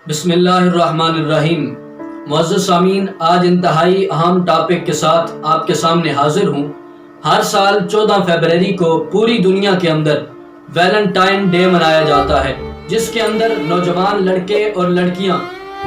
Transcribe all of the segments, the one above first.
بسم اللہ الرحمن الرحیم۔ معزز سامعین، آج انتہائی اہم ٹاپک کے ساتھ آپ کے سامنے حاضر ہوں۔ ہر سال 14 فروری کو پوری دنیا کے اندر ویلنٹائن ڈے منایا جاتا ہے، جس کے اندر نوجوان لڑکے اور لڑکیاں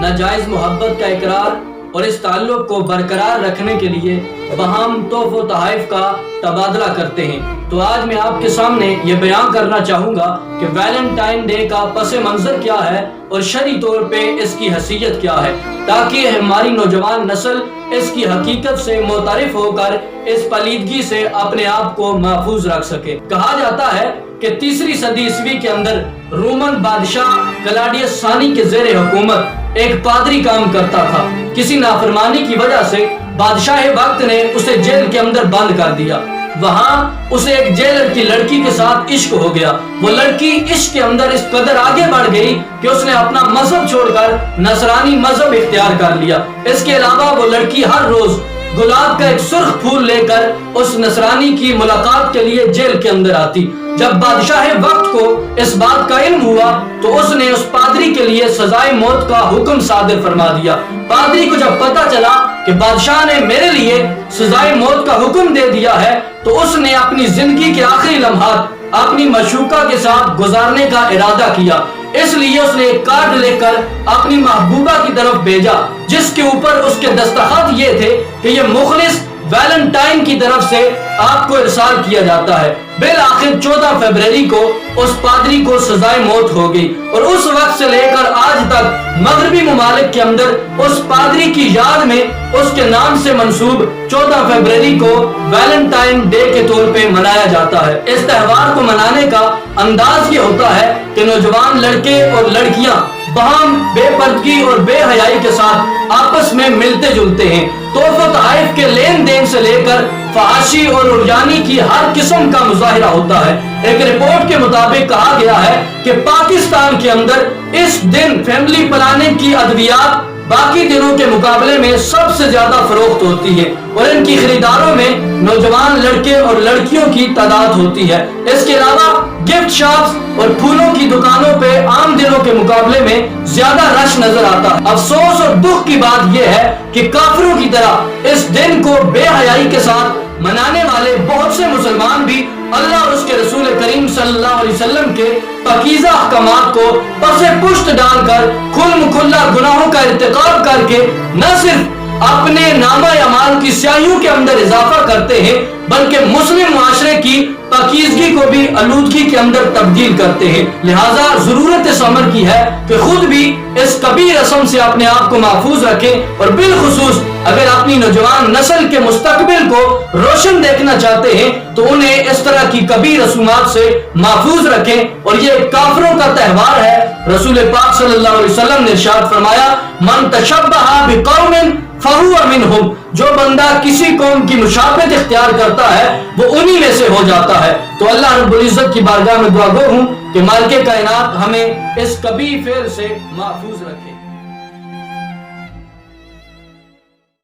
ناجائز محبت کا اقرار اور اس تعلق کو برقرار رکھنے کے لیے باہم تحف و تحائف کا تبادلہ کرتے ہیں۔ تو آج میں آپ کے سامنے یہ بیان کرنا چاہوں گا کہ ویلنٹائن ڈے کا پس منظر کیا ہے اور شرعی طور پہ اس کی حیثیت کیا ہے، تاکہ ہماری نوجوان نسل اس کی حقیقت سے متعارف ہو کر اس پلیدگی سے اپنے آپ کو محفوظ رکھ سکے۔ کہا جاتا ہے کہ 3 صدی عیسوی کے اندر رومن بادشاہ کلاڈیس ثانی کے زیر حکومت ایک پادری کام کرتا تھا۔ کسی نافرمانی کی وجہ سے بادشاہ وقت نے اسے جیل کے اندر بند کر دیا۔ وہاں اسے ایک جیلر کی لڑکی کے ساتھ عشق ہو گیا۔ وہ لڑکی عشق کے اندر اس قدر آگے بڑھ گئی کہ اس نے اپنا مذہب چھوڑ کر نصرانی مذہب اختیار کر لیا۔ اس کے علاوہ وہ لڑکی ہر روز گلاب کا ایک سرخ پھول لے کر اس نصرانی کی ملاقات کے لیے جیل کے اندر آتی۔ جب بادشاہ وقت کو اس بات کا علم ہوا تو اس نے اس پادری کے لیے سزائے موت کا حکم صادر فرما دیا۔ پادری کو جب پتا چلا کہ بادشاہ نے میرے لیے سزائے موت کا حکم دے دیا ہے تو اس نے اپنی زندگی کے آخری لمحات اپنی معشوقہ کے ساتھ گزارنے کا ارادہ کیا۔ اس لیے اس نے ایک کارڈ لے کر اپنی محبوبہ کی طرف بھیجا، جس کے اوپر اس کے دستخط یہ تھے کہ یہ مخلص ویلنٹائن کی طرف سے آپ کو ارسال کیا جاتا ہے۔ بالآخر 14 فروری کو اس پادری کو سزائے موت ہو گئی، اور اس وقت سے لے کر آج تک مغربی ممالک کے اندر اس پادری کی یاد میں اس کے نام سے منسوب 14 فروری کو ویلنٹائن ڈے کے طور پہ منایا جاتا ہے۔ اس تہوار کو منانے کا انداز یہ ہوتا ہے کہ نوجوان لڑکے اور لڑکیاں باہم بے پردگی اور بے حیائی کے ساتھ آپس میں ملتے جلتے ہیں۔ تحف و تحائف کے لین دین سے لے کر فحاشی اور عریانی کی ہر قسم کا مظاہرہ ہوتا ہے۔ ایک رپورٹ کے مطابق کہا گیا ہے کہ پاکستان کے اندر اس دن فیملی پلاننگ کی ادویات باقی دنوں کے مقابلے میں سب سے زیادہ فروخت ہوتی ہے، اور ان کی خریداروں میں نوجوان لڑکے اور لڑکیوں کی تعداد ہوتی ہے۔ اس کے علاوہ گفٹ شاپس اور پھولوں کی دکانوں پہ عام دنوں کے مقابلے میں زیادہ رش نظر آتا ہے۔ افسوس اور دکھ کی بات یہ ہے کہ کافروں کی طرح اس دن کو بے حیائی کے ساتھ منانے والے بہت سے مسلمان بھی اللہ اور اس کے رسول کریم صلی اللہ علیہ وسلم کے پاکیزہ احکامات کو پس پشت ڈال کر کھل مکھلا گناہوں کا ارتکاب کر کے نہ صرف اپنے نامہ اعمال کی سیاہیوں کے اندر اضافہ کرتے ہیں، بلکہ مسلم معاشرے کی پاکیزگی کو بھی آلودگی کے اندر تبدیل کرتے ہیں۔ لہٰذا ضرورت اس امر کی ہے کہ خود بھی اس کبیر رسم سے اپنے آپ کو محفوظ رکھیں، اور بالخصوص اگر اپنی نوجوان نسل کے مستقبل کو روشن دیکھنا چاہتے ہیں تو انہیں اس طرح کی کبیر رسومات سے محفوظ رکھیں۔ اور یہ کافروں کا تہوار ہے۔ رسول پاک صلی اللہ علیہ وسلم نے ارشاد فرمایا، من تشبہ بقوم فہو منہم، جو بندہ کسی قوم کی مشابہت اختیار کرتا ہے وہ انہی میں سے ہو جاتا ہے۔ تو اللہ رب العزت کی بارگاہ میں دعا گو ہوں کہ مالک کائنات ہمیں اس کبیر فعل سے محفوظ رکھے۔